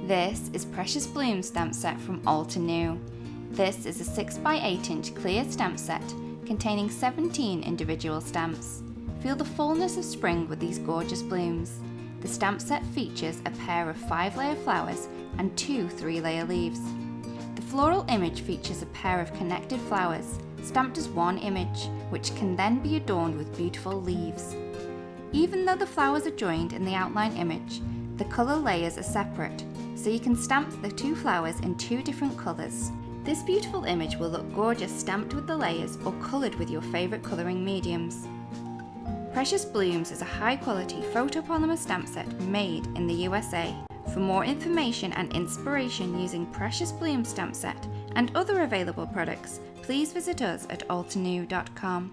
This is Precious Bloom stamp set from Altenew. This is a 6x8 inch clear stamp set containing 17 individual stamps. Feel the fullness of spring with these gorgeous blooms. The stamp set features a pair of 5-layer flowers and 2 3-layer leaves. The floral image features a pair of connected flowers stamped as one image, which can then be adorned with beautiful leaves. Even though the flowers are joined in the outline image, the colour layers are separate, so you can stamp the 2 flowers in 2 different colours. This beautiful image will look gorgeous stamped with the layers or coloured with your favourite colouring mediums. Precious Blooms is a high quality photopolymer stamp set made in the USA. For more information and inspiration using Precious Bloom stamp set and other available products, please visit us at altenew.com.